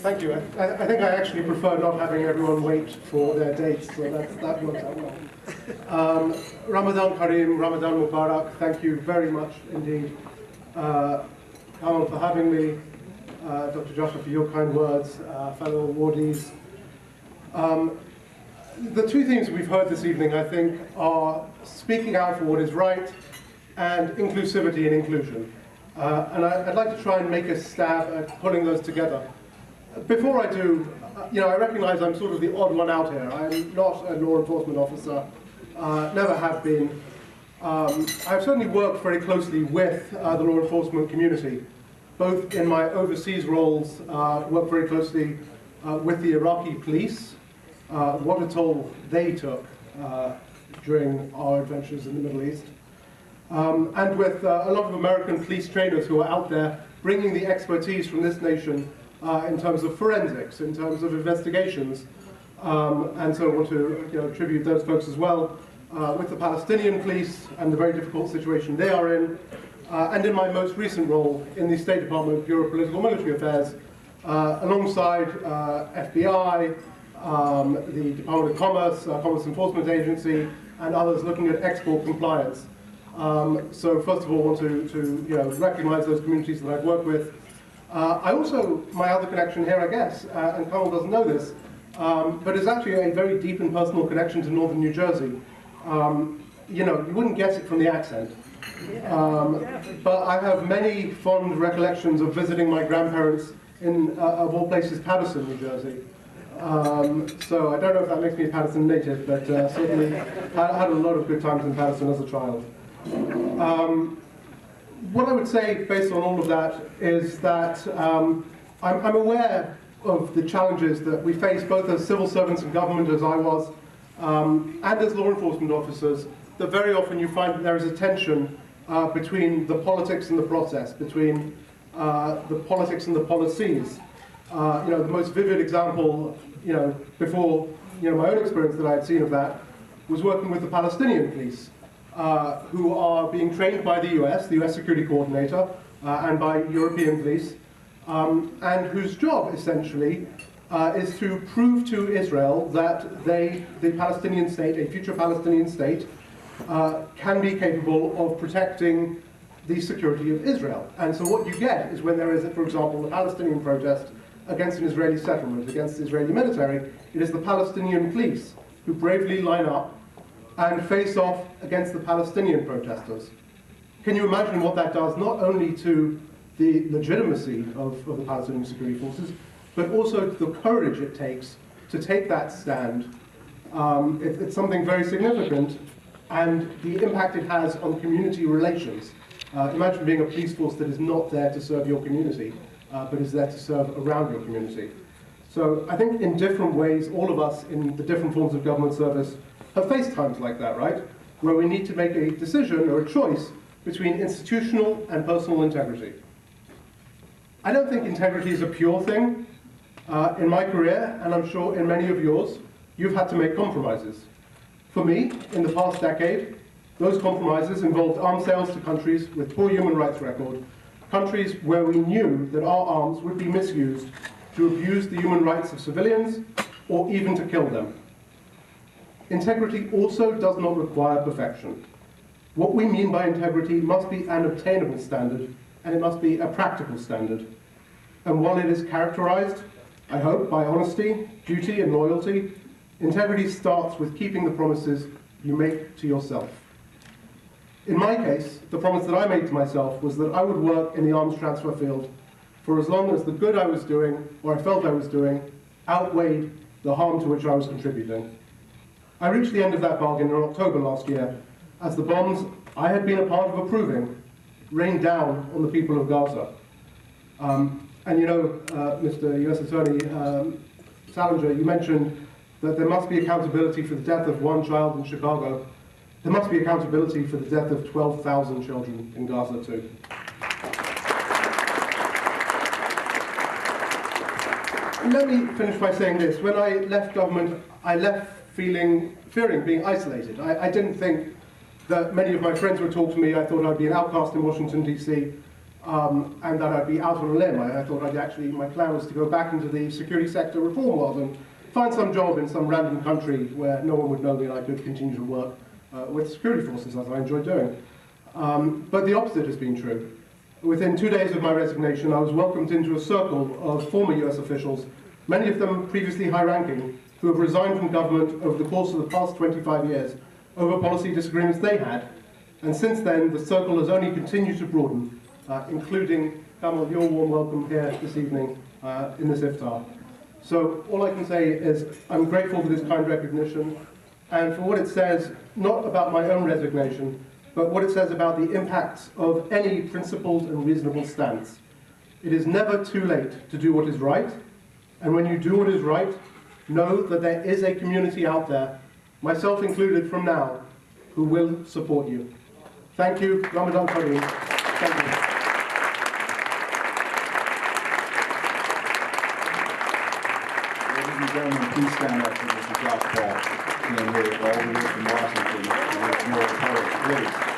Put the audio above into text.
Thank you. I think I actually prefer not having everyone wait for their dates, so that works out well. Ramadan Kareem, Ramadan Mubarak, thank you very much indeed, Kamal, for having me, Dr. Joshua for your kind words, fellow awardees. The two themes we've heard this evening, I think, are speaking out for what is right and inclusivity and inclusion. And I'd like to try and make a stab at pulling those together. Before I do, I recognize I'm sort of the odd one out here. I'm not a law enforcement officer, never have been. I've certainly worked very closely with the law enforcement community, both in my overseas roles, worked very closely with the Iraqi police, what a toll they took during our adventures in the Middle East, and with a lot of American police trainers who are out there bringing the expertise from this nation in terms of forensics, in terms of investigations, and so I want to attribute those folks as well, with the Palestinian police and the very difficult situation they are in, and in my most recent role in the State Department Bureau of Political Military Affairs, alongside FBI, the Department of Commerce, Commerce Enforcement Agency, and others looking at export compliance. So first of all, I want to recognize those communities that I've worked with. I also, my other connection here, I guess, and Carl doesn't know this, but it's actually a very deep and personal connection to northern New Jersey. You wouldn't guess it from the accent. But I have many fond recollections of visiting my grandparents in, of all places, Paterson, New Jersey. So I don't know if that makes me a Paterson native, but certainly I had a lot of good times in Paterson as a child. What I would say, based on all of that, is that I'm aware of the challenges that we face, both as civil servants in government, as I was, and as law enforcement officers, that very often you find that there is a tension between the politics and the process, between the politics and the policies. The most vivid example, before my own experience that I had seen of that, was working with the Palestinian police, who are being trained by the US Security Coordinator, and by European police, and whose job, essentially, is to prove to Israel that the Palestinian state, a future Palestinian state, can be capable of protecting the security of Israel. And so what you get is when there is, for example, a Palestinian protest against an Israeli settlement, against the Israeli military, it is the Palestinian police who bravely line up and face off against the Palestinian protesters. Can you imagine what that does, not only to the legitimacy of the Palestinian security forces, but also to the courage it takes to take that stand? It's something very significant, and the impact it has on community relations. Imagine being a police force that is not there to serve your community, but is there to serve around your community. So I think in different ways, all of us in the different forms of government service have faced times like that, right? Where we need to make a decision or a choice between institutional and personal integrity. I don't think integrity is a pure thing. In my career, and I'm sure in many of yours, you've had to make compromises. For me, in the past decade, those compromises involved arms sales to countries with poor human rights record, countries where we knew that our arms would be misused to abuse the human rights of civilians or even to kill them. Integrity also does not require perfection. What we mean by integrity must be an obtainable standard, and it must be a practical standard. And while it is characterized, I hope, by honesty, duty, and loyalty, integrity starts with keeping the promises you make to yourself. In my case, the promise that I made to myself was that I would work in the arms transfer field for as long as the good I was doing, or I felt I was doing, outweighed the harm to which I was contributing. I reached the end of that bargain in October last year, as the bombs I had been a part of approving rained down on the people of Gaza. Mr. US Attorney Salinger, you mentioned that there must be accountability for the death of one child in Chicago. There must be accountability for the death of 12,000 children in Gaza too. And let me finish by saying this. When I left government, I left fearing being isolated. I didn't think that many of my friends would talk to me. I thought I'd be an outcast in Washington, D.C. and that I'd be out on a limb. I thought my plan was to go back into the security sector reform world and find some job in some random country where no one would know me and I could continue to work with security forces, as I enjoy doing. But the opposite has been true. Within 2 days of my resignation, I was welcomed into a circle of former US officials, many of them previously high-ranking, who have resigned from government over the course of the past 25 years over policy disagreements they had. And since then, the circle has only continued to broaden, including, Kamal, your warm welcome here this evening in this iftar. So all I can say is I'm grateful for this kind recognition and for what it says, not about my own resignation, but what it says about the impacts of any principled and reasonable stance. It is never too late to do what is right, and when you do what is right, know that there is a community out there, myself included from now, who will support you. Thank you. Ramadan Kareem. Thank you. Ladies and gentlemen, please stand up for Mr. Josh Paul. And all the way from Washington, please.